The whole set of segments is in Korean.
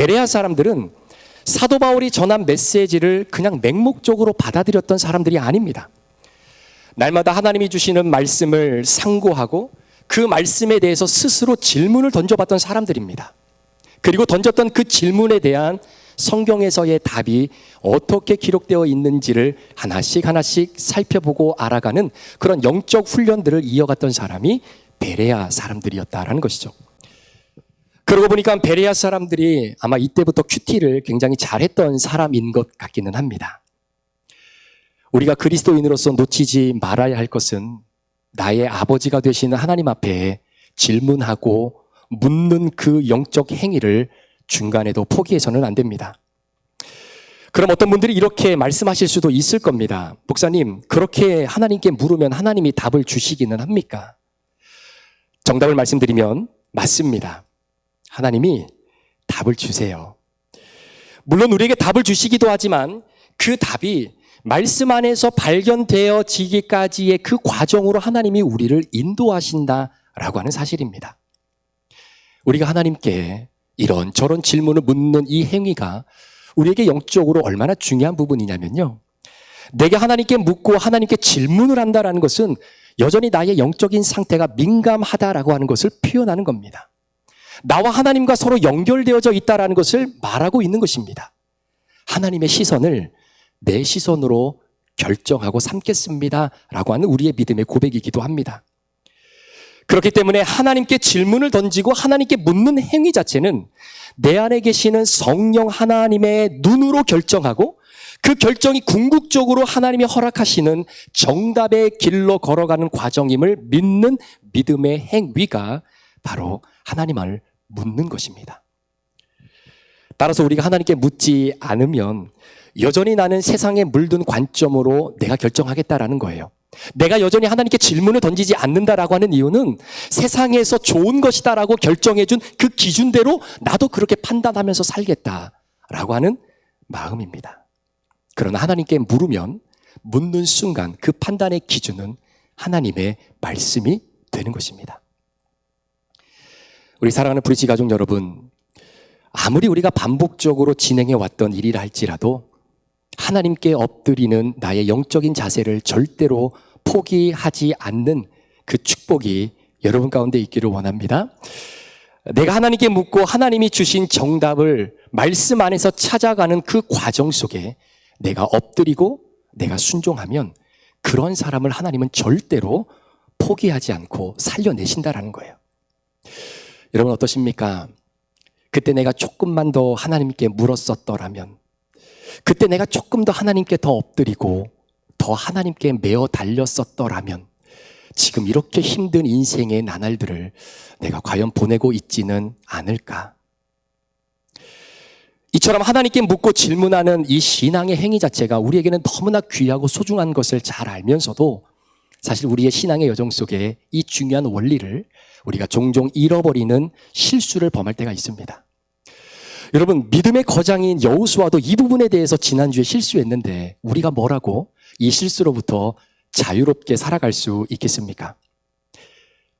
베레아 사람들은 사도 바울이 전한 메시지를 그냥 맹목적으로 받아들였던 사람들이 아닙니다. 날마다 하나님이 주시는 말씀을 상고하고 그 말씀에 대해서 스스로 질문을 던져봤던 사람들입니다. 그리고 던졌던 그 질문에 대한 성경에서의 답이 어떻게 기록되어 있는지를 하나씩 살펴보고 알아가는 그런 영적 훈련들을 이어갔던 사람이 베레아 사람들이었다라는 것이죠. 그러고 보니까 베레아 사람들이 아마 이때부터 큐티를 굉장히 잘했던 사람인 것 같기는 합니다. 우리가 그리스도인으로서 놓치지 말아야 할 것은 나의 아버지가 되시는 하나님 앞에 질문하고 묻는 그 영적 행위를 중간에도 포기해서는 안 됩니다. 그럼 어떤 분들이 이렇게 말씀하실 수도 있을 겁니다. 목사님, 그렇게 하나님께 물으면 하나님이 답을 주시기는 합니까? 정답을 말씀드리면 맞습니다. 하나님이 답을 주세요. 물론 우리에게 답을 주시기도 하지만 그 답이 말씀 안에서 발견되어지기까지의 그 과정으로 하나님이 우리를 인도하신다라고 하는 사실입니다. 우리가 하나님께 이런저런 질문을 묻는 이 행위가 우리에게 영적으로 얼마나 중요한 부분이냐면요. 내가 하나님께 묻고 하나님께 질문을 한다는 것은 여전히 나의 영적인 상태가 민감하다라고 하는 것을 표현하는 겁니다. 나와 하나님과 서로 연결되어져 있다는 것을 말하고 있는 것입니다. 하나님의 시선을 내 시선으로 결정하고 삼겠습니다라고 하는 우리의 믿음의 고백이기도 합니다. 그렇기 때문에 하나님께 질문을 던지고 하나님께 묻는 행위 자체는 내 안에 계시는 성령 하나님의 눈으로 결정하고 그 결정이 궁극적으로 하나님이 허락하시는 정답의 길로 걸어가는 과정임을 믿는 믿음의 행위가 바로 하나님을 묻는 것입니다. 따라서 우리가 하나님께 묻지 않으면 여전히 나는 세상에 물든 관점으로 내가 결정하겠다라는 거예요. 내가 여전히 하나님께 질문을 던지지 않는다라고 하는 이유는 세상에서 좋은 것이다라고 결정해준 그 기준대로 나도 그렇게 판단하면서 살겠다라고 하는 마음입니다. 그러나 하나님께 물으면 묻는 순간 그 판단의 기준은 하나님의 말씀이 되는 것입니다. 우리 사랑하는 브릿지 가족 여러분, 아무리 우리가 반복적으로 진행해 왔던 일이라 할지라도 하나님께 엎드리는 나의 영적인 자세를 절대로 포기하지 않는 그 축복이 여러분 가운데 있기를 원합니다. 내가 하나님께 묻고 하나님이 주신 정답을 말씀 안에서 찾아가는 그 과정 속에 내가 엎드리고 내가 순종하면 그런 사람을 하나님은 절대로 포기하지 않고 살려내신다라는 거예요. 여러분 어떠십니까? 그때 내가 조금만 더 하나님께 물었었더라면, 그때 내가 조금 더 하나님께 더 엎드리고 더 하나님께 매어 달렸었더라면 지금 이렇게 힘든 인생의 나날들을 내가 과연 보내고 있지는 않을까? 이처럼 하나님께 묻고 질문하는 이 신앙의 행위 자체가 우리에게는 너무나 귀하고 소중한 것을 잘 알면서도 사실 우리의 신앙의 여정 속에 이 중요한 원리를 우리가 종종 잃어버리는 실수를 범할 때가 있습니다. 여러분, 믿음의 거장인 여호수아도 이 부분에 대해서 지난주에 실수했는데 우리가 뭐라고 이 실수로부터 자유롭게 살아갈 수 있겠습니까?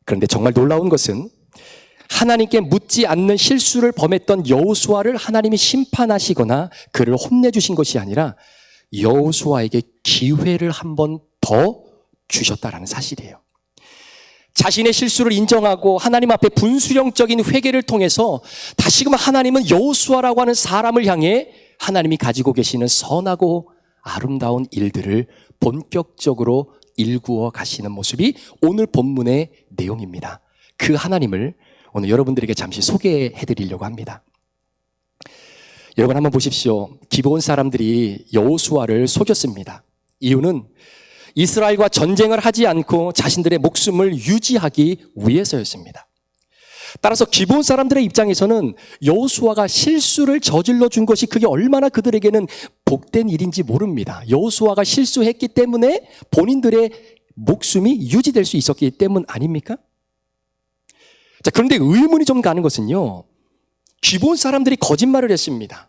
그런데 정말 놀라운 것은 하나님께 묻지 않는 실수를 범했던 여호수아를 하나님이 심판하시거나 그를 혼내주신 것이 아니라 여호수아에게 기회를 한 번 더 주셨다라는 사실이에요. 자신의 실수를 인정하고 하나님 앞에 분수령적인 회개를 통해서 다시금 하나님은 여호수아라고 하는 사람을 향해 하나님이 가지고 계시는 선하고 아름다운 일들을 본격적으로 일구어 가시는 모습이 오늘 본문의 내용입니다. 그 하나님을 오늘 여러분들에게 잠시 소개해 드리려고 합니다. 여러분 한번 보십시오. 기브온 사람들이 여호수아를 속였습니다. 이유는 이스라엘과 전쟁을 하지 않고 자신들의 목숨을 유지하기 위해서였습니다. 따라서 기브온 사람들의 입장에서는 여호수아가 실수를 저질러 준 것이 그게 얼마나 그들에게는 복된 일인지 모릅니다. 여호수아가 실수했기 때문에 본인들의 목숨이 유지될 수 있었기 때문 아닙니까? 자, 그런데 의문이 좀 가는 것은요, 기브온 사람들이 거짓말을 했습니다.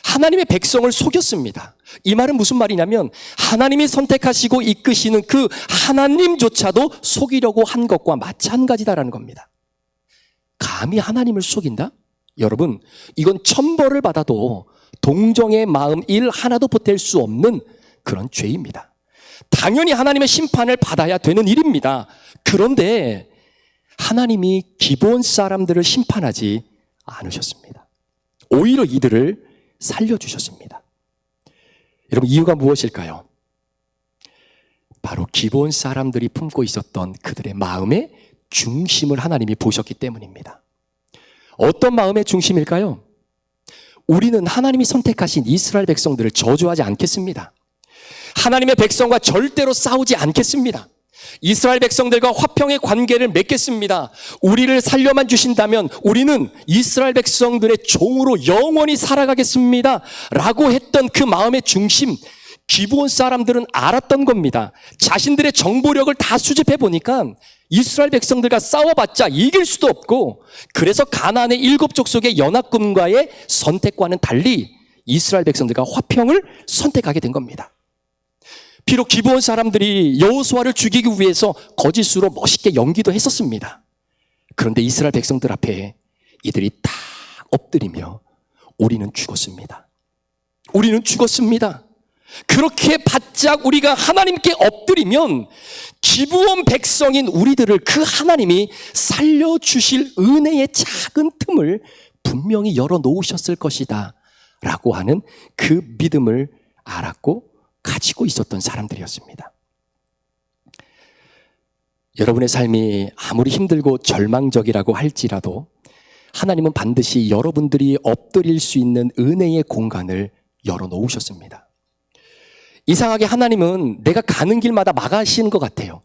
하나님의 백성을 속였습니다. 이 말은 무슨 말이냐면 하나님이 선택하시고 이끄시는 그 하나님조차도 속이려고 한 것과 마찬가지다라는 겁니다. 감히 하나님을 속인다? 여러분, 이건 천벌을 받아도 동정의 마음 일 하나도 보탤 수 없는 그런 죄입니다. 당연히 하나님의 심판을 받아야 되는 일입니다. 그런데 하나님이 기브온 사람들을 심판하지 않으셨습니다. 오히려 이들을 살려주셨습니다. 여러분, 이유가 무엇일까요? 바로 기브온 사람들이 품고 있었던 그들의 마음의 중심을 하나님이 보셨기 때문입니다. 어떤 마음의 중심일까요? 우리는 하나님이 선택하신 이스라엘 백성들을 저주하지 않겠습니다. 하나님의 백성과 절대로 싸우지 않겠습니다. 이스라엘 백성들과 화평의 관계를 맺겠습니다. 우리를 살려만 주신다면 우리는 이스라엘 백성들의 종으로 영원히 살아가겠습니다. 라고 했던 그 마음의 중심, 기브온 사람들은 알았던 겁니다. 자신들의 정보력을 다 수집해 보니까 이스라엘 백성들과 싸워봤자 이길 수도 없고, 그래서 가나안의 7 족속의 연합군과의 선택과는 달리 이스라엘 백성들과 화평을 선택하게 된 겁니다. 비록 기브온 사람들이 여호수아를 죽이기 위해서 거짓으로 멋있게 연기도 했었습니다. 그런데 이스라엘 백성들 앞에 이들이 다 엎드리며 우리는 죽었습니다. 우리는 죽었습니다. 그렇게 바짝 우리가 하나님께 엎드리면 기브온 백성인 우리들을 그 하나님이 살려주실 은혜의 작은 틈을 분명히 열어놓으셨을 것이다 라고 하는 그 믿음을 알았고 가지고 있었던 사람들이었습니다. 여러분의 삶이 아무리 힘들고 절망적이라고 할지라도 하나님은 반드시 여러분들이 엎드릴 수 있는 은혜의 공간을 열어놓으셨습니다. 이상하게 하나님은 내가 가는 길마다 막아시는 것 같아요.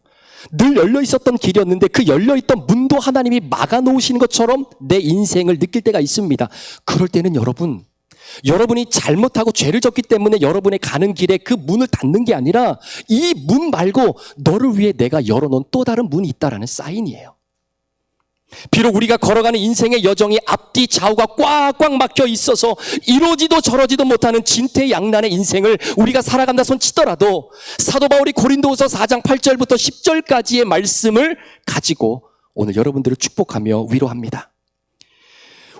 늘 열려 있었던 길이었는데 그 열려 있던 문도 하나님이 막아 놓으시는 것처럼 내 인생을 느낄 때가 있습니다. 그럴 때는 여러분이 잘못하고 죄를 졌기 때문에 여러분의 가는 길에 그 문을 닫는 게 아니라 이 문 말고 너를 위해 내가 열어놓은 또 다른 문이 있다라는 사인이에요. 비록 우리가 걸어가는 인생의 여정이 앞뒤 좌우가 꽉꽉 막혀 있어서 이러지도 저러지도 못하는 진퇴양난의 인생을 우리가 살아간다 손 치더라도 사도 바울이 고린도후서 4장 8절부터 10절까지의 말씀을 가지고 오늘 여러분들을 축복하며 위로합니다.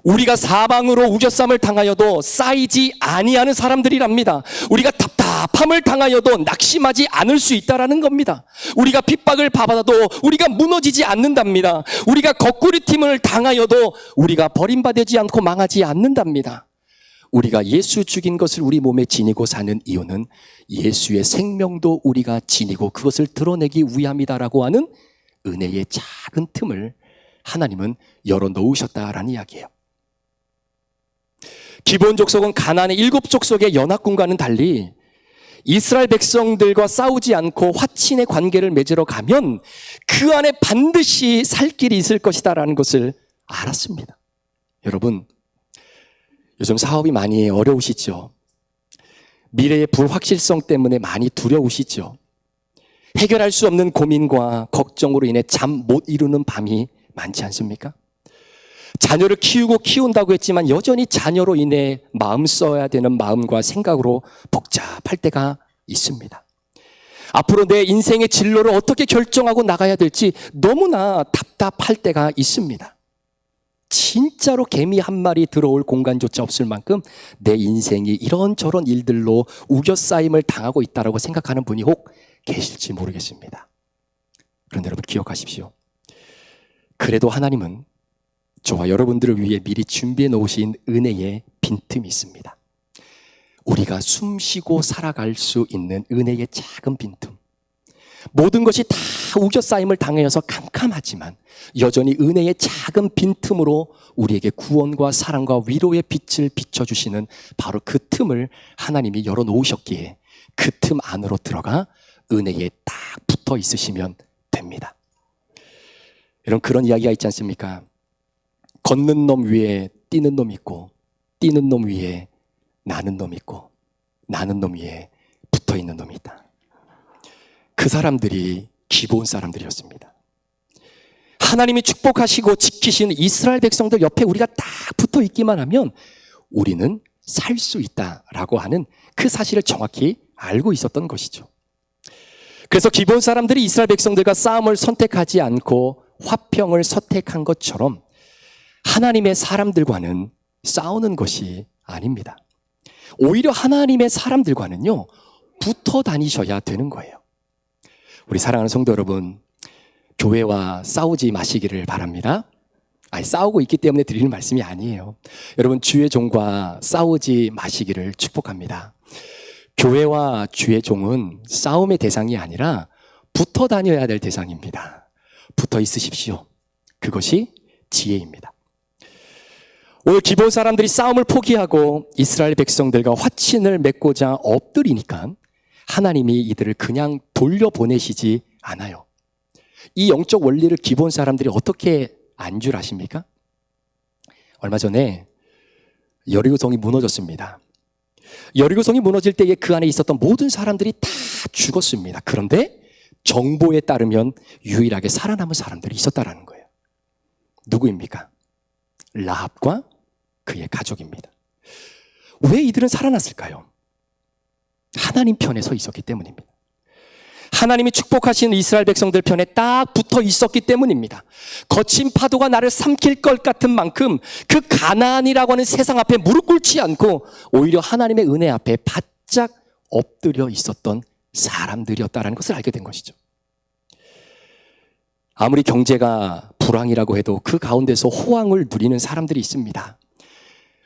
우리가 사방으로 우겨쌈을 당하여도 쌓이지 아니하는 사람들이랍니다. 우리가 답답함을 당하여도 낙심하지 않을 수 있다라는 겁니다. 우리가 핍박을 받아도 우리가 무너지지 않는답니다. 우리가 거꾸리팀을 당하여도 우리가 버림받지 않고 망하지 않는답니다. 우리가 예수 죽인 것을 우리 몸에 지니고 사는 이유는 예수의 생명도 우리가 지니고 그것을 드러내기 위함이다라고 하는 은혜의 작은 틈을 하나님은 열어놓으셨다라는 이야기예요. 기브온 족속은 가나안의 7 족속의 연합군과는 달리 이스라엘 백성들과 싸우지 않고 화친의 관계를 맺으러 가면 그 안에 반드시 살 길이 있을 것이다라는 것을 알았습니다. 여러분, 요즘 사업이 많이 어려우시죠? 미래의 불확실성 때문에 많이 두려우시죠? 해결할 수 없는 고민과 걱정으로 인해 잠 못 이루는 밤이 많지 않습니까? 자녀를 키운다고 했지만 여전히 자녀로 인해 마음 써야 되는 마음과 생각으로 복잡할 때가 있습니다. 앞으로 내 인생의 진로를 어떻게 결정하고 나가야 될지 너무나 답답할 때가 있습니다. 진짜로 개미 한 마리 들어올 공간조차 없을 만큼 내 인생이 이런저런 일들로 우겨싸임을 당하고 있다고 생각하는 분이 혹 계실지 모르겠습니다. 그런데 여러분 기억하십시오. 그래도 하나님은 저와 여러분들을 위해 미리 준비해 놓으신 은혜의 빈틈이 있습니다. 우리가 숨 쉬고 살아갈 수 있는 은혜의 작은 빈틈. 모든 것이 다 우겨싸임을 당해서 캄캄하지만 여전히 은혜의 작은 빈틈으로 우리에게 구원과 사랑과 위로의 빛을 비춰주시는 바로 그 틈을 하나님이 열어놓으셨기에 그 틈 안으로 들어가 은혜에 딱 붙어 있으시면 됩니다. 여러분, 그런 이야기가 있지 않습니까? 걷는 놈 위에 뛰는 놈 있고, 뛰는 놈 위에 나는 놈 있고, 나는 놈 위에 붙어 있는 놈이 있다. 그 사람들이 기브온 사람들이었습니다. 하나님이 축복하시고 지키신 이스라엘 백성들 옆에 우리가 딱 붙어 있기만 하면 우리는 살 수 있다라고 하는 그 사실을 정확히 알고 있었던 것이죠. 그래서 기브온 사람들이 이스라엘 백성들과 싸움을 선택하지 않고 화평을 선택한 것처럼 하나님의 사람들과는 싸우는 것이 아닙니다. 오히려 하나님의 사람들과는요, 붙어 다니셔야 되는 거예요. 우리 사랑하는 성도 여러분, 교회와 싸우지 마시기를 바랍니다. 싸우고 있기 때문에 드리는 말씀이 아니에요. 여러분, 주의 종과 싸우지 마시기를 축복합니다. 교회와 주의 종은 싸움의 대상이 아니라 붙어 다녀야 될 대상입니다. 붙어 있으십시오. 그것이 지혜입니다. 오늘 기본 사람들이 싸움을 포기하고 이스라엘 백성들과 화친을 맺고자 엎드리니까 하나님이 이들을 그냥 돌려보내시지 않아요. 이 영적 원리를 기본 사람들이 어떻게 안줄 아십니까? 얼마 전에 여리고성이 무너졌습니다. 여리고성이 무너질 때에 그 안에 있었던 모든 사람들이 다 죽었습니다. 그런데 정보에 따르면 유일하게 살아남은 사람들이 있었다라는 거예요. 누구입니까? 라합과 그의 가족입니다. 왜 이들은 살아났을까요? 하나님 편에 서 있었기 때문입니다. 하나님이 축복하신 이스라엘 백성들 편에 딱 붙어 있었기 때문입니다. 거친 파도가 나를 삼킬 것 같은 만큼 그 가나안이라고 하는 세상 앞에 무릎 꿇지 않고 오히려 하나님의 은혜 앞에 바짝 엎드려 있었던 사람들이었다는 것을 알게 된 것이죠. 아무리 경제가 불황이라고 해도 그 가운데서 호황을 누리는 사람들이 있습니다.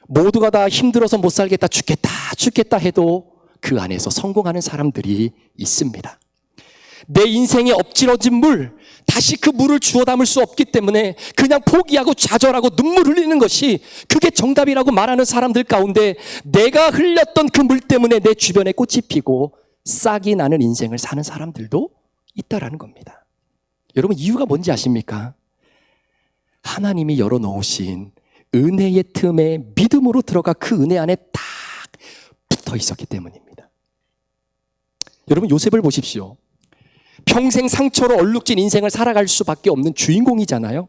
모두가 다 힘들어서 못 살겠다, 죽겠다 해도 그 안에서 성공하는 사람들이 있습니다. 내 인생에 엎질러진 물, 다시 그 물을 주워 담을 수 없기 때문에 그냥 포기하고 좌절하고 눈물 흘리는 것이 그게 정답이라고 말하는 사람들 가운데 내가 흘렸던 그 물 때문에 내 주변에 꽃이 피고 싹이 나는 인생을 사는 사람들도 있다라는 겁니다. 여러분, 이유가 뭔지 아십니까? 하나님이 열어놓으신 은혜의 틈에 믿음으로 들어가 그 은혜 안에 딱 붙어 있었기 때문입니다. 여러분, 요셉을 보십시오. 평생 상처로 얼룩진 인생을 살아갈 수밖에 없는 주인공이잖아요.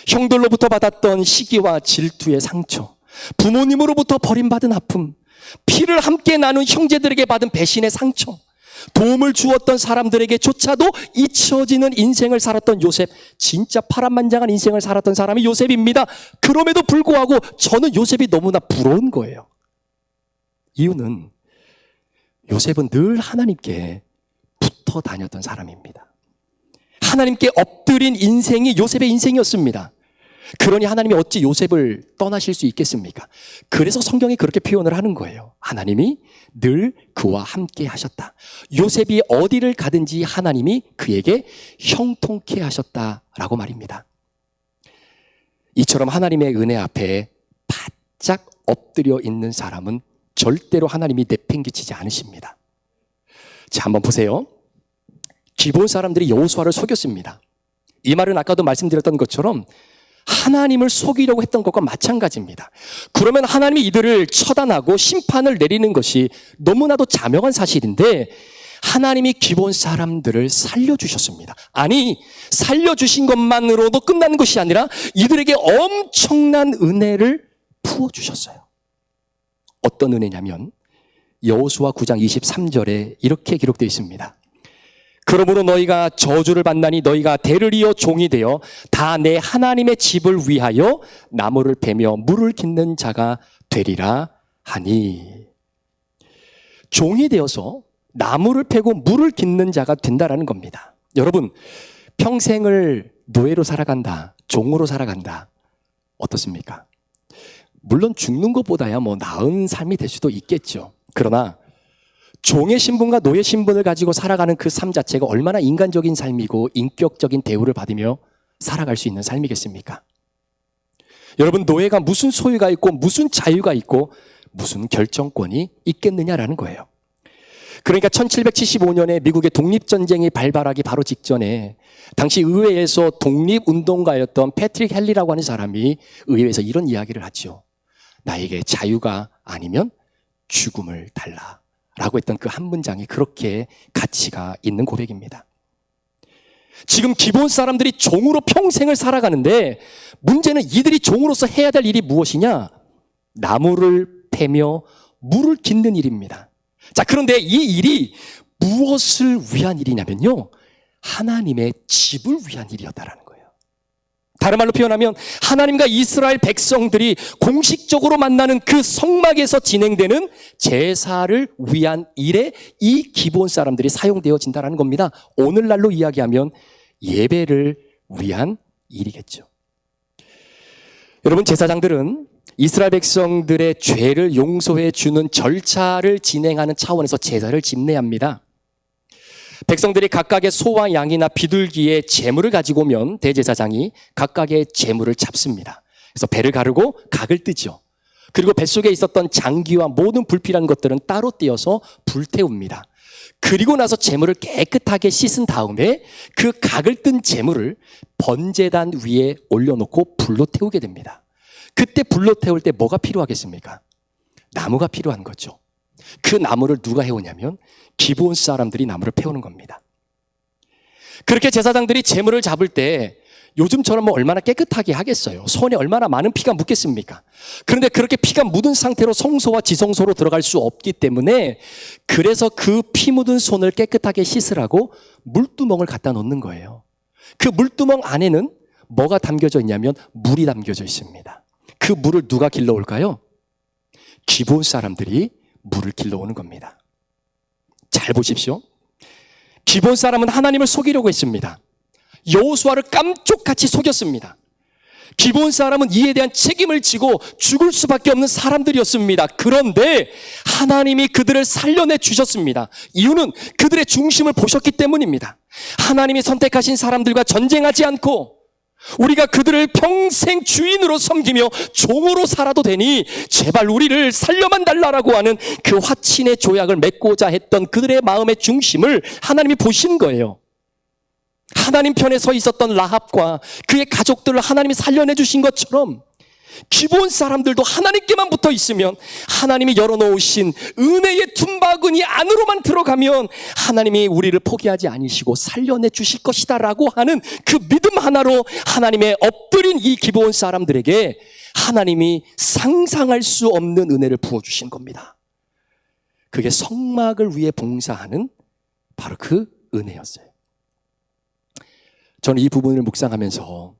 형들로부터 받았던 시기와 질투의 상처, 부모님으로부터 버림받은 아픔, 피를 함께 나눈 형제들에게 받은 배신의 상처, 도움을 주었던 사람들에게조차도 잊혀지는 인생을 살았던 요셉, 진짜 파란만장한 인생을 살았던 사람이 요셉입니다. 그럼에도 불구하고 저는 요셉이 너무나 부러운 거예요. 이유는 요셉은 늘 하나님께 붙어 다녔던 사람입니다. 하나님께 엎드린 인생이 요셉의 인생이었습니다. 그러니 하나님이 어찌 요셉을 떠나실 수 있겠습니까? 그래서 성경이 그렇게 표현을 하는 거예요. 하나님이 늘 그와 함께 하셨다. 요셉이 어디를 가든지 하나님이 그에게 형통케 하셨다라고 말입니다. 이처럼 하나님의 은혜 앞에 바짝 엎드려 있는 사람은 절대로 하나님이 내팽개치지 않으십니다. 자, 한번 보세요. 기본 사람들이 여호수아를 속였습니다. 이 말은 아까도 말씀드렸던 것처럼 하나님을 속이려고 했던 것과 마찬가지입니다. 그러면 하나님이 이들을 처단하고 심판을 내리는 것이 너무나도 자명한 사실인데 하나님이 기본 사람들을 살려주셨습니다. 아니, 살려주신 것만으로도 끝나는 것이 아니라 이들에게 엄청난 은혜를 부어주셨어요. 어떤 은혜냐면 여호수아 9장 23절에 이렇게 기록되어 있습니다. 그러므로 너희가 저주를 받나니 너희가 대를 이어 종이 되어 다 내 하나님의 집을 위하여 나무를 베며 물을 깃는 자가 되리라 하니. 종이 되어서 나무를 패고 물을 깃는 자가 된다라는 겁니다. 여러분, 평생을 노예로 살아간다, 종으로 살아간다, 어떻습니까? 물론 죽는 것보다야 나은 삶이 될 수도 있겠죠. 그러나 종의 신분과 노예 신분을 가지고 살아가는 그 삶 자체가 얼마나 인간적인 삶이고 인격적인 대우를 받으며 살아갈 수 있는 삶이겠습니까? 여러분, 노예가 무슨 소유가 있고 무슨 자유가 있고 무슨 결정권이 있겠느냐라는 거예요. 그러니까 1775년에 미국의 독립전쟁이 발발하기 바로 직전에 당시 의회에서 독립운동가였던 패트릭 헨리라고 하는 사람이 의회에서 이런 이야기를 하죠. 나에게 자유가 아니면 죽음을 달라 라고 했던 그 한 문장이 그렇게 가치가 있는 고백입니다. 지금 기본 사람들이 종으로 평생을 살아가는데 문제는 이들이 종으로서 해야 될 일이 무엇이냐? 나무를 패며 물을 깃는 일입니다. 자, 그런데 이 일이 무엇을 위한 일이냐면요, 하나님의 집을 위한 일이었다라는 거예요. 다른 말로 표현하면 하나님과 이스라엘 백성들이 공식적으로 만나는 그 성막에서 진행되는 제사를 위한 일에 이 기브온 사람들이 사용되어진다는 겁니다. 오늘날로 이야기하면 예배를 위한 일이겠죠. 여러분, 제사장들은 이스라엘 백성들의 죄를 용서해 주는 절차를 진행하는 차원에서 제사를 집례합니다. 백성들이 각각의 소와 양이나 비둘기의 제물을 가지고 오면 대제사장이 각각의 제물을 잡습니다. 그래서 배를 가르고 각을 뜨죠. 그리고 뱃속에 있었던 장기와 모든 불필요한 것들은 따로 떼어서 불태웁니다. 그리고 나서 제물을 깨끗하게 씻은 다음에 그 각을 뜬 제물을 번제단 위에 올려놓고 불로 태우게 됩니다. 그때 불로 태울 때 뭐가 필요하겠습니까? 나무가 필요한 거죠. 그 나무를 누가 해오냐면 기브온 사람들이 나무를 패우는 겁니다. 그렇게 제사장들이 제물을 잡을 때 요즘처럼 뭐 얼마나 깨끗하게 하겠어요. 손에 얼마나 많은 피가 묻겠습니까? 그런데 그렇게 피가 묻은 상태로 성소와 지성소로 들어갈 수 없기 때문에 그래서 그 피 묻은 손을 깨끗하게 씻으라고 물두멍을 갖다 놓는 거예요. 그 물두멍 안에는 뭐가 담겨져 있냐면 물이 담겨져 있습니다. 그 물을 누가 길러올까요? 기브온 사람들이 물을 길러오는 겁니다. 잘 보십시오. 기브온 사람은 하나님을 속이려고 했습니다. 여호수아를 깜쪽같이 속였습니다. 기브온 사람은 이에 대한 책임을 지고 죽을 수밖에 없는 사람들이었습니다. 그런데 하나님이 그들을 살려내 주셨습니다. 이유는 그들의 중심을 보셨기 때문입니다. 하나님이 선택하신 사람들과 전쟁하지 않고 우리가 그들을 평생 주인으로 섬기며 종으로 살아도 되니 제발 우리를 살려만 달라라고 하는 그 화친의 조약을 맺고자 했던 그들의 마음의 중심을 하나님이 보신 거예요. 하나님 편에 서 있었던 라합과 그의 가족들을 하나님이 살려내 주신 것처럼 기브온 사람들도 하나님께만 붙어 있으면 하나님이 열어놓으신 은혜의 둔바구니 안으로만 들어가면 하나님이 우리를 포기하지 않으시고 살려내 주실 것이다 라고 하는 그 믿음 하나로 하나님의 엎드린 이 기브온 사람들에게 하나님이 상상할 수 없는 은혜를 부어주신 겁니다. 그게 성막을 위해 봉사하는 바로 그 은혜였어요. 저는 이 부분을 묵상하면서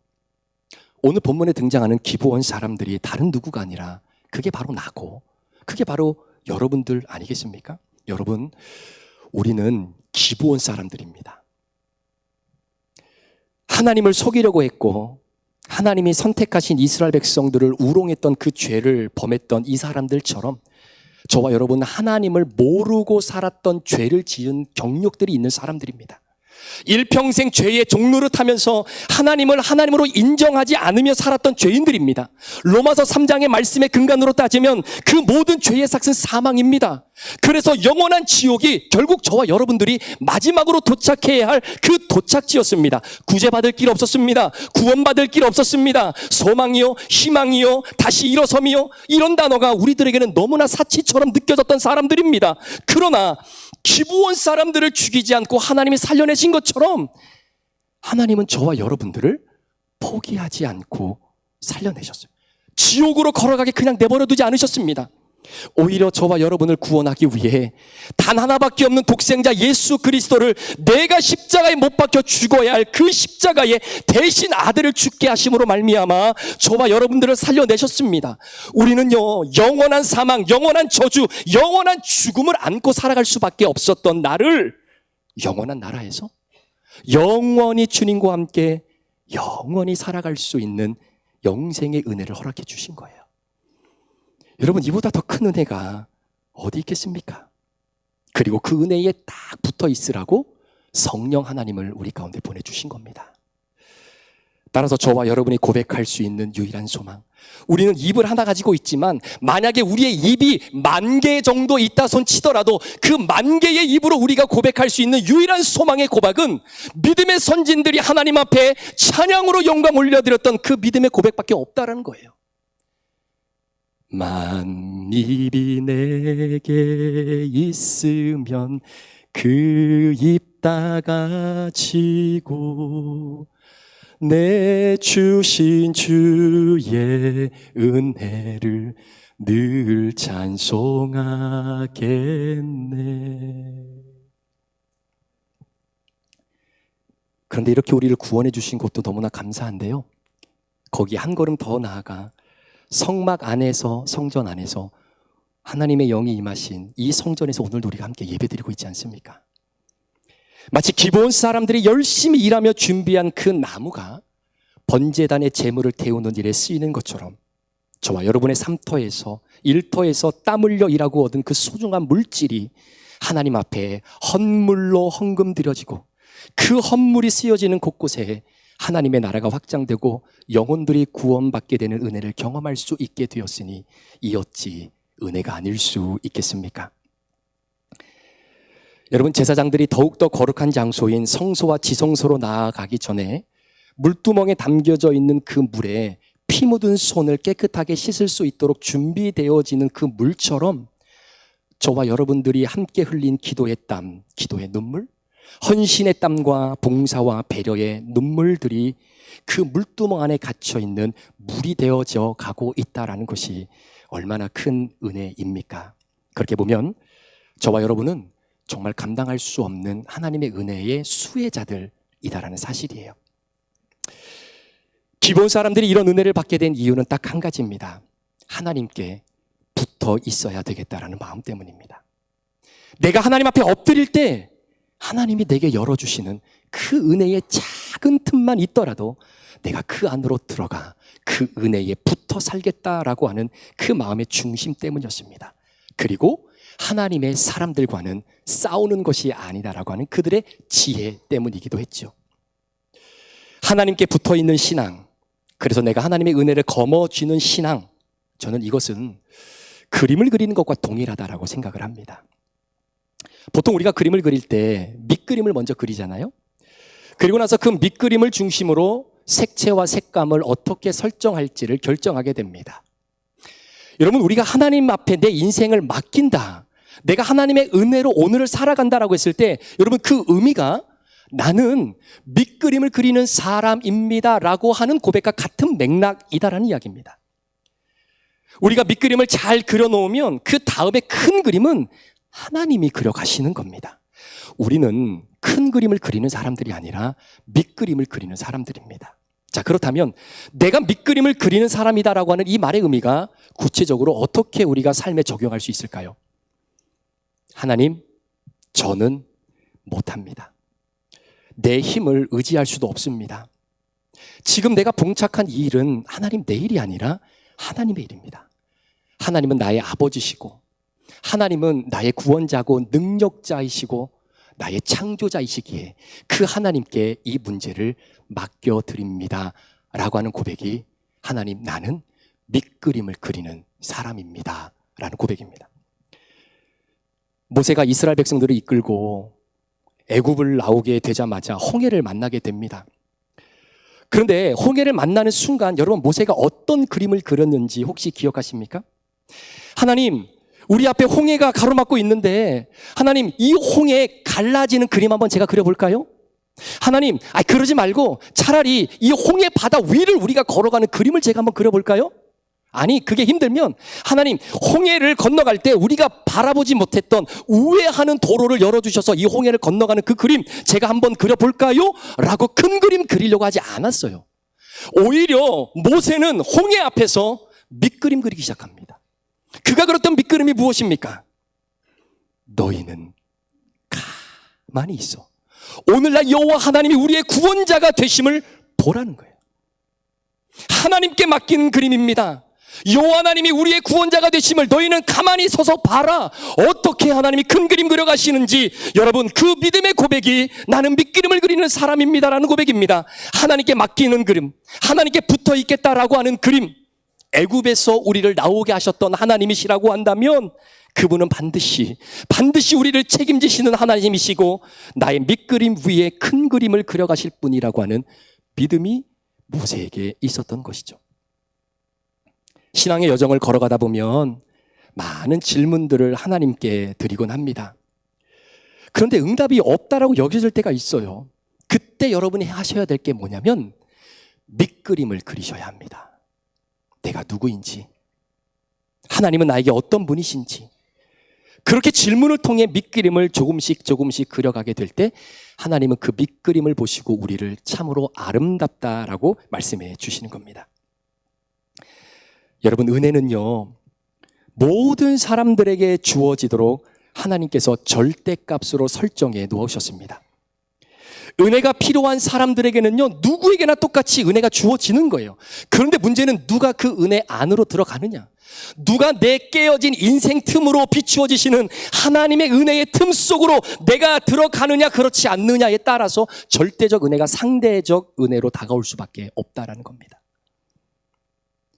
오늘 본문에 등장하는 기브온 사람들이 다른 누구가 아니라 그게 바로 나고 그게 바로 여러분들 아니겠습니까? 여러분, 우리는 기브온 사람들입니다. 하나님을 속이려고 했고 하나님이 선택하신 이스라엘 백성들을 우롱했던 그 죄를 범했던 이 사람들처럼 저와 여러분은 하나님을 모르고 살았던 죄를 지은 경력들이 있는 사람들입니다. 일평생 죄의 종노릇하면서 하나님을 하나님으로 인정하지 않으며 살았던 죄인들입니다. 로마서 3장의 말씀의 근간으로 따지면 그 모든 죄의 삭은 사망입니다. 그래서 영원한 지옥이 결국 저와 여러분들이 마지막으로 도착해야 할 그 도착지였습니다. 구제받을 길 없었습니다. 구원받을 길 없었습니다. 소망이요, 희망이요, 다시 일어섬이요, 이런 단어가 우리들에게는 너무나 사치처럼 느껴졌던 사람들입니다. 그러나 기브온 사람들을 죽이지 않고 하나님이 살려내신 것처럼 하나님은 저와 여러분들을 포기하지 않고 살려내셨어요. 지옥으로 걸어가게 그냥 내버려 두지 않으셨습니다. 오히려 저와 여러분을 구원하기 위해 단 하나밖에 없는 독생자 예수 그리스도를 내가 십자가에 못 박혀 죽어야 할 그 십자가에 대신 아들을 죽게 하심으로 말미암아 저와 여러분들을 살려내셨습니다. 우리는요, 영원한 사망, 영원한 저주, 영원한 죽음을 안고 살아갈 수밖에 없었던 나를 영원한 나라에서 영원히 주님과 함께 영원히 살아갈 수 있는 영생의 은혜를 허락해 주신 거예요. 여러분, 이보다 더 큰 은혜가 어디 있겠습니까? 그리고 그 은혜에 딱 붙어 있으라고 성령 하나님을 우리 가운데 보내주신 겁니다. 따라서 저와 여러분이 고백할 수 있는 유일한 소망, 우리는 입을 하나 가지고 있지만 만약에 우리의 입이 10,000개 정도 있다 손 치더라도 그 10,000개의 입으로 우리가 고백할 수 있는 유일한 소망의 고백은 믿음의 선진들이 하나님 앞에 찬양으로 영광 올려드렸던 그 믿음의 고백밖에 없다라는 거예요. 만입이 내게 있으면 그 입 다가지고 내 주신 주의 은혜를 늘 찬송하겠네. 그런데 이렇게 우리를 구원해 주신 것도 너무나 감사한데요, 거기 한 걸음 더 나아가 성막 안에서, 성전 안에서 하나님의 영이 임하신 이 성전에서 오늘도 우리가 함께 예배드리고 있지 않습니까? 마치 기브온 사람들이 열심히 일하며 준비한 그 나무가 번제단의 제물을 태우는 일에 쓰이는 것처럼 저와 여러분의 삶터에서, 일터에서 땀 흘려 일하고 얻은 그 소중한 물질이 하나님 앞에 헌물로 헌금 드려지고 그 헌물이 쓰여지는 곳곳에 하나님의 나라가 확장되고 영혼들이 구원받게 되는 은혜를 경험할 수 있게 되었으니 이 어찌 은혜가 아닐 수 있겠습니까? 여러분, 제사장들이 더욱더 거룩한 장소인 성소와 지성소로 나아가기 전에 물두멍에 담겨져 있는 그 물에 피 묻은 손을 깨끗하게 씻을 수 있도록 준비되어지는 그 물처럼 저와 여러분들이 함께 흘린 기도의 땀, 기도의 눈물, 헌신의 땀과 봉사와 배려의 눈물들이 그 물두멍 안에 갇혀있는 물이 되어져 가고 있다는 것이 얼마나 큰 은혜입니까? 그렇게 보면 저와 여러분은 정말 감당할 수 없는 하나님의 은혜의 수혜자들이다라는 사실이에요. 기본 사람들이 이런 은혜를 받게 된 이유는 딱 한 가지입니다. 하나님께 붙어 있어야 되겠다라는 마음 때문입니다. 내가 하나님 앞에 엎드릴 때 하나님이 내게 열어주시는 그 은혜의 작은 틈만 있더라도 내가 그 안으로 들어가 그 은혜에 붙어 살겠다라고 하는 그 마음의 중심 때문이었습니다. 그리고 하나님의 사람들과는 싸우는 것이 아니다라고 하는 그들의 지혜 때문이기도 했죠. 하나님께 붙어 있는 신앙, 그래서 내가 하나님의 은혜를 거머쥐는 신앙, 저는 이것은 그림을 그리는 것과 동일하다라고 생각을 합니다. 보통 우리가 그림을 그릴 때 밑그림을 먼저 그리잖아요. 그리고 나서 그 밑그림을 중심으로 색채와 색감을 어떻게 설정할지를 결정하게 됩니다. 여러분, 우리가 하나님 앞에 내 인생을 맡긴다, 내가 하나님의 은혜로 오늘을 살아간다라고 했을 때 여러분, 그 의미가 나는 밑그림을 그리는 사람입니다라고 하는 고백과 같은 맥락이다라는 이야기입니다. 우리가 밑그림을 잘 그려놓으면 그 다음에 큰 그림은 하나님이 그려가시는 겁니다. 우리는 큰 그림을 그리는 사람들이 아니라 밑그림을 그리는 사람들입니다. 자, 그렇다면 내가 밑그림을 그리는 사람이다라고 하는 이 말의 의미가 구체적으로 어떻게 우리가 삶에 적용할 수 있을까요? 하나님, 저는 못합니다. 내 힘을 의지할 수도 없습니다. 지금 내가 봉착한 이 일은 하나님 내 일이 아니라 하나님의 일입니다. 하나님은 나의 아버지시고 하나님은 나의 구원자고 능력자이시고 나의 창조자이시기에 그 하나님께 이 문제를 맡겨드립니다 라고 하는 고백이 하나님, 나는 밑그림을 그리는 사람입니다 라는 고백입니다. 모세가 이스라엘 백성들을 이끌고 애굽을 나오게 되자마자 홍해를 만나게 됩니다. 그런데 홍해를 만나는 순간 여러분, 모세가 어떤 그림을 그렸는지 혹시 기억하십니까? 하나님, 우리 앞에 홍해가 가로막고 있는데 하나님, 이 홍해 갈라지는 그림 한번 제가 그려볼까요? 하나님, 그러지 말고 차라리 이 홍해 바다 위를 우리가 걸어가는 그림을 제가 한번 그려볼까요? 아니, 그게 힘들면 하나님, 홍해를 건너갈 때 우리가 바라보지 못했던 우회하는 도로를 열어주셔서 이 홍해를 건너가는 그 그림 제가 한번 그려볼까요? 라고 큰 그림 그리려고 하지 않았어요. 오히려 모세는 홍해 앞에서 밑그림 그리기 시작합니다. 그가 그렸던 밑그림이 무엇입니까? 너희는 가만히 있어. 오늘날 여호와 하나님이 우리의 구원자가 되심을 보라는 거예요. 하나님께 맡긴 그림입니다. 여호와 하나님이 우리의 구원자가 되심을 너희는 가만히 서서 봐라. 어떻게 하나님이 큰 그림 그려가시는지. 여러분, 그 믿음의 고백이 나는 밑그림을 그리는 사람입니다라는 고백입니다. 하나님께 맡기는 그림, 하나님께 붙어 있겠다라고 하는 그림, 애굽에서 우리를 나오게 하셨던 하나님이시라고 한다면 그분은 반드시 우리를 책임지시는 하나님이시고 나의 밑그림 위에 큰 그림을 그려가실 분이라고 하는 믿음이 모세에게 있었던 것이죠. 신앙의 여정을 걸어가다 보면 많은 질문들을 하나님께 드리곤 합니다. 그런데 응답이 없다라고 여겨질 때가 있어요. 그때 여러분이 하셔야 될 게 뭐냐면 밑그림을 그리셔야 합니다. 내가 누구인지, 하나님은 나에게 어떤 분이신지, 그렇게 질문을 통해 밑그림을 조금씩 그려가게 될 때 하나님은 그 밑그림을 보시고 우리를 참으로 아름답다라고 말씀해 주시는 겁니다. 여러분, 은혜는요, 모든 사람들에게 주어지도록 하나님께서 절대값으로 설정해 놓으셨습니다. 은혜가 필요한 사람들에게는요, 누구에게나 똑같이 은혜가 주어지는 거예요. 그런데 문제는 누가 그 은혜 안으로 들어가느냐, 누가 내 깨어진 인생 틈으로 비추어지시는 하나님의 은혜의 틈 속으로 내가 들어가느냐 그렇지 않느냐에 따라서 절대적 은혜가 상대적 은혜로 다가올 수밖에 없다라는 겁니다.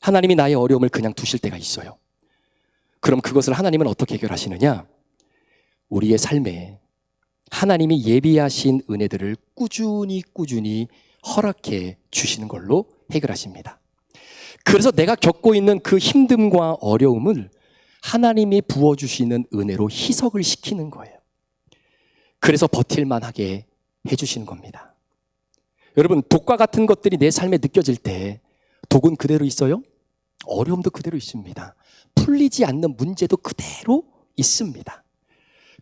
하나님이 나의 어려움을 그냥 두실 때가 있어요. 그럼 그것을 하나님은 어떻게 해결하시느냐? 우리의 삶에 하나님이 예비하신 은혜들을 꾸준히 허락해 주시는 걸로 해결하십니다. 그래서 내가 겪고 있는 그 힘듦과 어려움을 하나님이 부어주시는 은혜로 희석을 시키는 거예요. 그래서 버틸만하게 해주시는 겁니다. 여러분, 독과 같은 것들이 내 삶에 느껴질 때 독은 그대로 있어요? 어려움도 그대로 있습니다. 풀리지 않는 문제도 그대로 있습니다.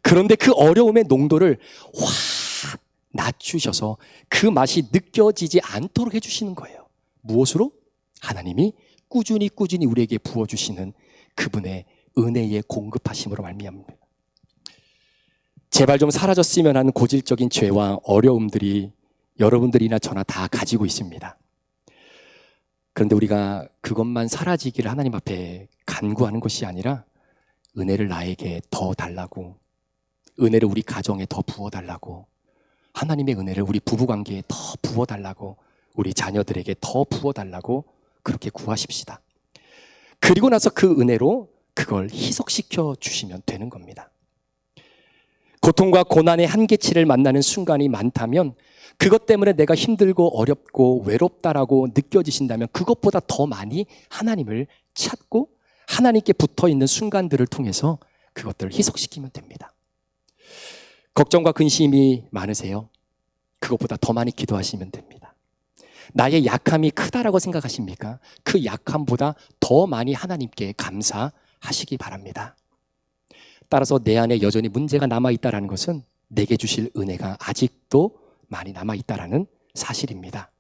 그런데 그 어려움의 농도를 확 낮추셔서 그 맛이 느껴지지 않도록 해주시는 거예요. 무엇으로? 하나님이 꾸준히 우리에게 부어주시는 그분의 은혜의 공급하심으로 말미암습니다. 제발 좀 사라졌으면 하는 고질적인 죄와 어려움들이 여러분들이나 저나 다 가지고 있습니다. 그런데 우리가 그것만 사라지기를 하나님 앞에 간구하는 것이 아니라 은혜를 나에게 더 달라고, 은혜를 우리 가정에 더 부어달라고, 하나님의 은혜를 우리 부부관계에 더 부어달라고, 우리 자녀들에게 더 부어달라고 그렇게 구하십시다. 그리고 나서 그 은혜로 그걸 희석시켜 주시면 되는 겁니다. 고통과 고난의 한계치를 만나는 순간이 많다면 그것 때문에 내가 힘들고 어렵고 외롭다라고 느껴지신다면 그것보다 더 많이 하나님을 찾고 하나님께 붙어있는 순간들을 통해서 그것들을 희석시키면 됩니다. 걱정과 근심이 많으세요? 그것보다 더 많이 기도하시면 됩니다. 나의 약함이 크다라고 생각하십니까? 그 약함보다 더 많이 하나님께 감사하시기 바랍니다. 따라서 내 안에 여전히 문제가 남아있다는 것은 내게 주실 은혜가 아직도 많이 남아있다는 사실입니다.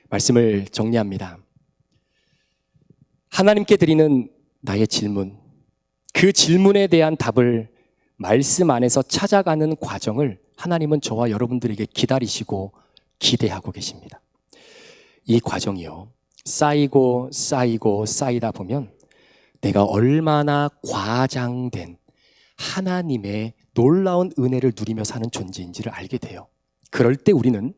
말씀을 정리합니다. 하나님께 드리는 나의 질문, 그 질문에 대한 답을 말씀 안에서 찾아가는 과정을 하나님은 저와 여러분들에게 기다리시고 기대하고 계십니다. 이 과정이요, 쌓이다 보면 내가 얼마나 과장된 하나님의 놀라운 은혜를 누리며 사는 존재인지를 알게 돼요. 그럴 때 우리는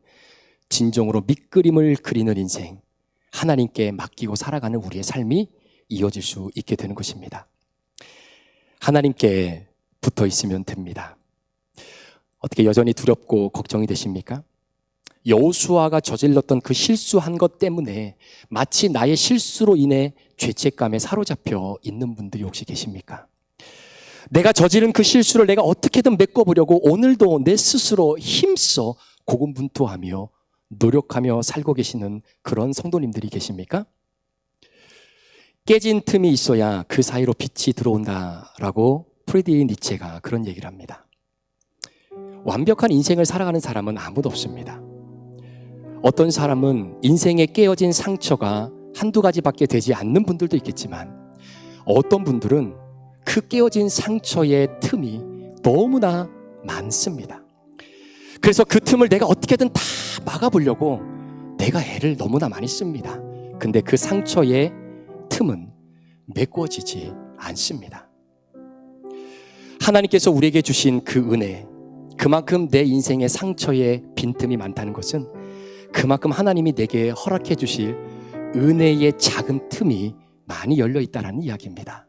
진정으로 밑그림을 그리는 인생, 하나님께 맡기고 살아가는 우리의 삶이 이어질 수 있게 되는 것입니다. 하나님께 붙어 있으면 됩니다. 어떻게 여전히 두렵고 걱정이 되십니까? 여호수아가 저질렀던 그 실수한 것 때문에 마치 나의 실수로 인해 죄책감에 사로잡혀 있는 분들이 혹시 계십니까? 내가 저지른 그 실수를 내가 어떻게든 메꿔보려고 오늘도 내 스스로 힘써 고군분투하며 노력하며 살고 계시는 그런 성도님들이 계십니까? 깨진 틈이 있어야 그 사이로 빛이 들어온다라고 프리드리히 니체가 그런 얘기를 합니다. 완벽한 인생을 살아가는 사람은 아무도 없습니다. 어떤 사람은 인생에 깨어진 상처가 한두 가지밖에 되지 않는 분들도 있겠지만 어떤 분들은 그 깨어진 상처의 틈이 너무나 많습니다. 그래서 그 틈을 내가 어떻게든 다 막아보려고 내가 애를 너무나 많이 씁니다. 근데 그 상처의 틈은 메꿔지지 않습니다. 하나님께서 우리에게 주신 그 은혜, 그만큼 내 인생의 상처에 빈틈이 많다는 것은 그만큼 하나님이 내게 허락해 주실 은혜의 작은 틈이 많이 열려 있다는 이야기입니다.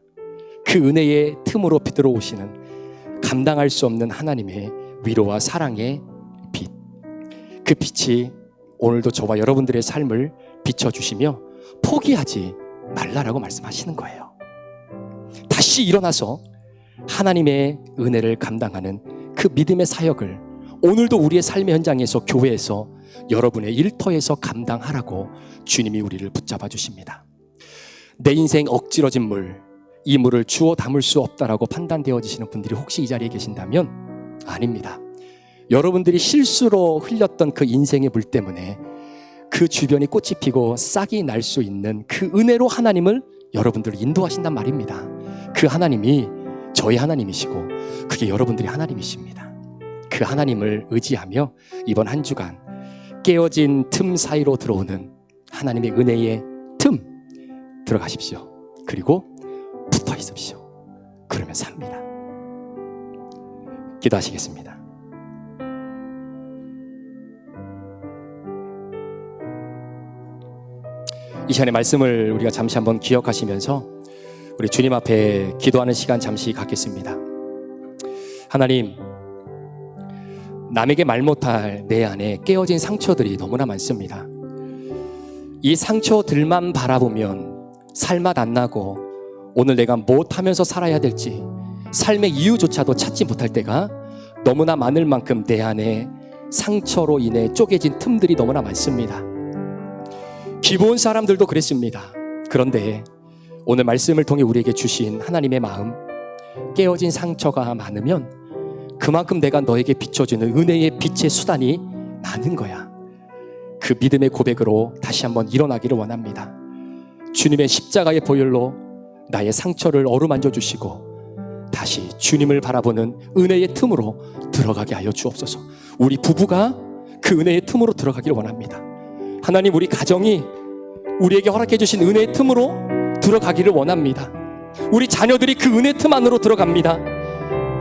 그 은혜의 틈으로 들어오시는 감당할 수 없는 하나님의 위로와 사랑의 빛, 그 빛이 오늘도 저와 여러분들의 삶을 비춰주시며 포기하지 말라라고 말씀하시는 거예요. 다시 일어나서 하나님의 은혜를 감당하는 그 믿음의 사역을 오늘도 우리의 삶의 현장에서, 교회에서, 여러분의 일터에서 감당하라고 주님이 우리를 붙잡아 주십니다. 내 인생 억지러진 물, 이 물을 주워 담을 수 없다라고 판단되어지시는 분들이 혹시 이 자리에 계신다면 아닙니다. 여러분들이 실수로 흘렸던 그 인생의 물 때문에 그 주변이 꽃이 피고 싹이 날 수 있는 그 은혜로 하나님을 여러분들을 인도하신단 말입니다. 그 하나님이 저희 하나님이시고 그게 여러분들이 하나님이십니다. 그 하나님을 의지하며 이번 한 주간 깨어진 틈 사이로 들어오는 하나님의 은혜의 틈 들어가십시오. 그리고 붙어 있으십시오. 그러면 삽니다. 기도하시겠습니다. 이 시간의 말씀을 우리가 잠시 한번 기억하시면서 우리 주님 앞에 기도하는 시간 잠시 갖겠습니다. 하나님, 남에게 말 못할 내 안에 깨어진 상처들이 너무나 많습니다. 이 상처들만 바라보면 살맛 안 나고 오늘 내가 무엇하면서 살아야 될지 삶의 이유조차도 찾지 못할 때가 너무나 많을 만큼 내 안에 상처로 인해 쪼개진 틈들이 너무나 많습니다. 기부온 사람들도 그랬습니다. 그런데 오늘 말씀을 통해 우리에게 주신 하나님의 마음, 깨어진 상처가 많으면 그만큼 내가 너에게 비춰주는 은혜의 빛의 수단이 많은 거야. 그 믿음의 고백으로 다시 한번 일어나기를 원합니다. 주님의 십자가의 보혈로 나의 상처를 어루만져 주시고 다시 주님을 바라보는 은혜의 틈으로 들어가게 하여 주옵소서. 우리 부부가 그 은혜의 틈으로 들어가기를 원합니다. 하나님, 우리 가정이 우리에게 허락해 주신 은혜의 틈으로 들어가기를 원합니다. 우리 자녀들이 그 은혜 틈 안으로 들어갑니다.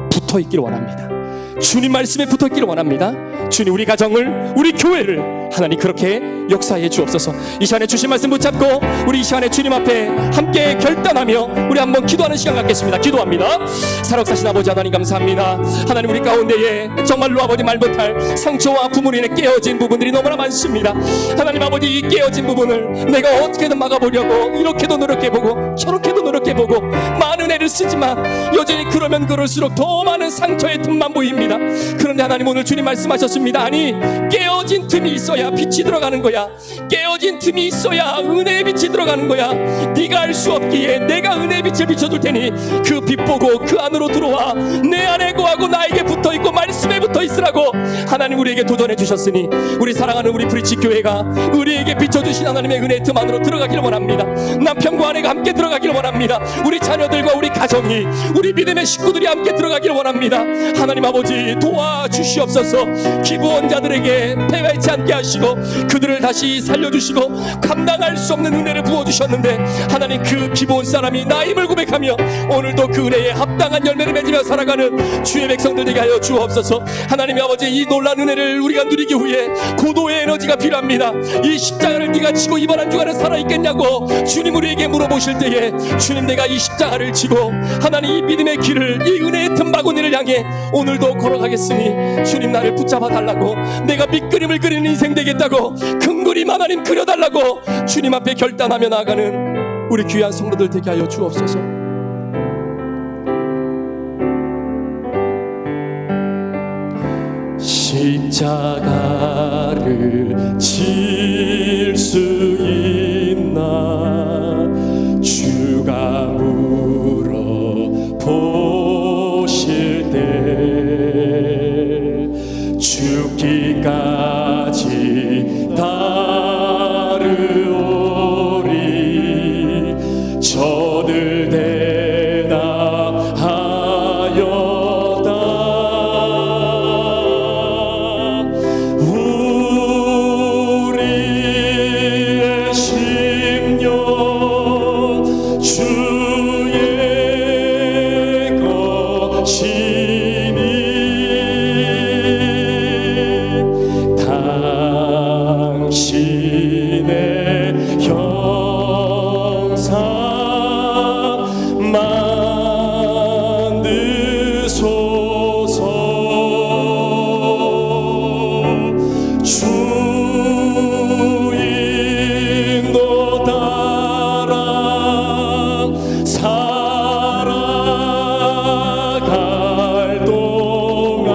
붙어 있기를 원합니다. 주님 말씀에 붙어 있기를 원합니다. 주님, 우리 가정을, 우리 교회를 하나님 그렇게 역사해 주옵소서. 이 시간에 주신 말씀 붙잡고 우리 이 시간에 주님 앞에 함께 결단하며 우리 한번 기도하는 시간 갖겠습니다. 기도합니다. 살아계신 아버지 하나님 감사합니다. 하나님, 우리 가운데에 정말로 아버지 말 못할 상처와 아픔으로 인해 깨어진 부분들이 너무나 많습니다. 하나님 아버지, 이 깨어진 부분을 내가 어떻게든 막아보려고 이렇게도 노력해보고 저렇게도 노력해보고 많은 애를 쓰지만 여전히 그러면 그럴수록 더 많은 상처의 틈만 보입니다. 그런데 하나님, 오늘 주님 말씀하셨습니다. 아니, 깨어진 틈이 있어야 빛이 들어가는 거야. 깨어진 틈이 있어야 은혜의 빛이 들어가는 거야. 네가 알 수 없기에 내가 은혜의 빛을 비춰줄 테니 그 빛 보고 그 안으로 들어와 내 안에 거하고 나에게 붙어있고 말씀에 붙어있으라고 하나님 우리에게 도전해 주셨으니 우리 사랑하는 우리 브릿지 교회가 우리에게 비춰주신 하나님의 은혜의 틈 안으로 들어가기를 원합니다. 남편과 아내가 함께 들어가기를 원합니다. 우리 자녀들과 우리 가정이, 우리 믿음의 식구들이 함께 들어가기를 원합니다. 하나님 아버지, 도와주시옵소서. 기부원자들에게 패배치 않게 하시고 그들을 다시 살려주시고 감당할 수 없는 은혜를 부어주셨는데 하나님, 그 기부온 사람이 나임을 고백하며 오늘도 그 은혜에 합당한 열매를 맺으며 살아가는 주의 백성들 되게 하여 주옵소서. 하나님 아버지, 이 놀라운 은혜를 우리가 누리기 위해 고도의 에너지가 필요합니다. 이 십자가를 네가 지고 이번 한 주간을 살아있겠냐고 주님 우리에게 물어보실 때에 주님, 내가 이 십자가를 지고 하나님 이 믿음의 길을, 이 은혜의 틈바구니를 향해 오늘도 걸어가겠으니 주님 나를 붙잡아 달라고, 내가 밑그림을 그리는 인생 되겠다고 큰 그림 하나님 그려달라고 주님 앞에 결단하며 나아가는 우리 귀한 성도들 되게 하여 주옵소서. 십자가를 질 수 있나 주가 물어보실 때 죽기까지 따르오리 저들 대답하였다. 우리의 심령 주의 것이니 당신의 형상 만드소서. 주 인도 따라 살아갈 동안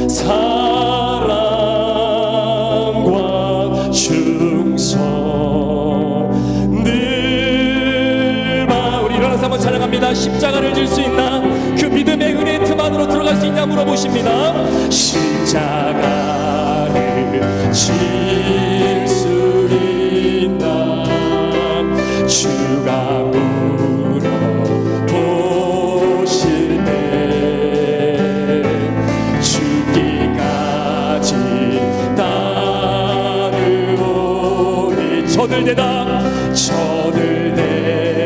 사랑과 충성 늘 우리 일어나서 한번 찬양합니다. 십자가를 질 수 있나? 그 믿음의 은혜의 틈 안으로 들어갈 수 있냐 물어보십니다. 십자가를 질 수 있나. 주가 물어보실 때 죽기까지 따르오니. 저들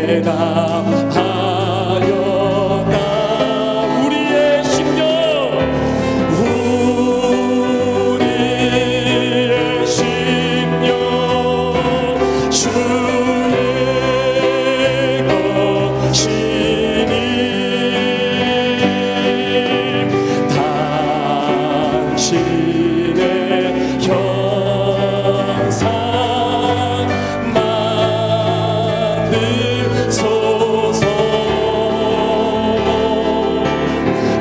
대답하였다. 우리의 심령 주의 것이니. 당신의 형상 만드소서.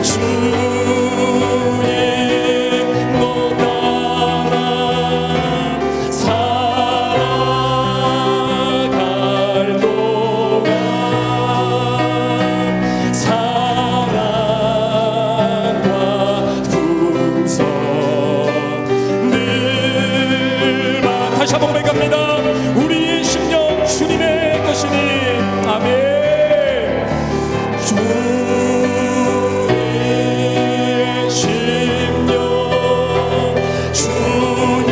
주의 너 따라 살아갈 동안 사랑과 풍성 늘 다시 한번 고백합니다. 우리의 심령 주님의 것이니. 아멘. 주의 심령 주의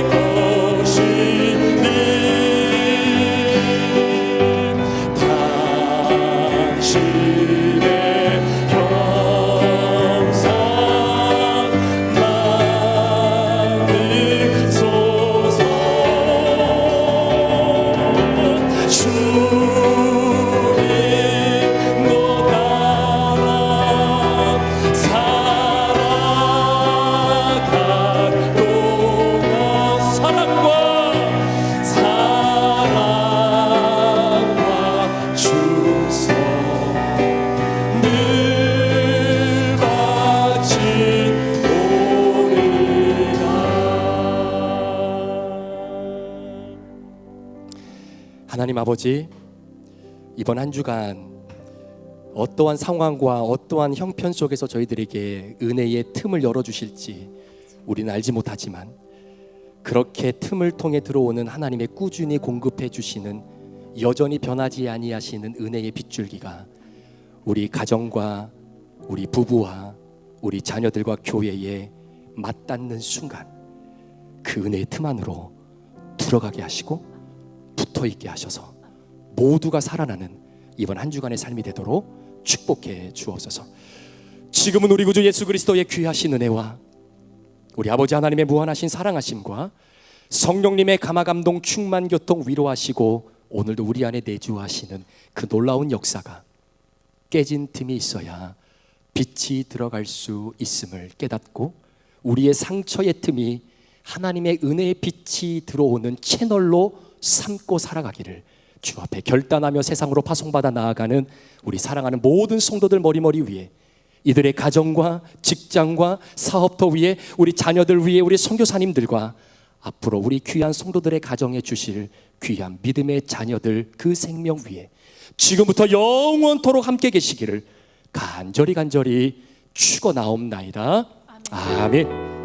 것이니. 당신의 형상 만드소서. 주의 너 따라 살아갈 동안 사랑과 충성 늘 바치오리다. 하나님 아버지, 이번 한 주간 어떠한 상황과 어떠한 형편 속에서 저희들에게 은혜의 틈을 열어주실지 우리는 알지 못하지만, 그렇게 틈을 통해 들어오는 하나님의 꾸준히 공급해 주시는, 여전히 변하지 아니하시는 은혜의 빗줄기가 우리 가정과 우리 부부와 우리 자녀들과 교회에 맞닿는 순간 그 은혜의 틈 안으로 들어가게 하시고 붙어있게 하셔서 모두가 살아나는 이번 한 주간의 삶이 되도록 축복해 주옵소서. 지금은 우리 구주 예수 그리스도의 귀하신 은혜와 우리 아버지 하나님의 무한하신 사랑하심과 성령님의 감화감동 충만 교통 위로하시고 오늘도 우리 안에 내주하시는 그 놀라운 역사가 깨진 틈이 있어야 빛이 들어갈 수 있음을 깨닫고, 우리의 상처의 틈이 하나님의 은혜의 빛이 들어오는 채널로 삼고 살아가기를 주 앞에 결단하며 세상으로 파송받아 나아가는 우리 사랑하는 모든 성도들 머리머리 위에, 이들의 가정과 직장과 사업터 위에, 우리 자녀들 위에, 우리 선교사님들과 앞으로 우리 귀한 성도들의 가정에 주실 귀한 믿음의 자녀들 그 생명 위에 지금부터 영원토록 함께 계시기를 간절히 축원하옵나이다. 아멘.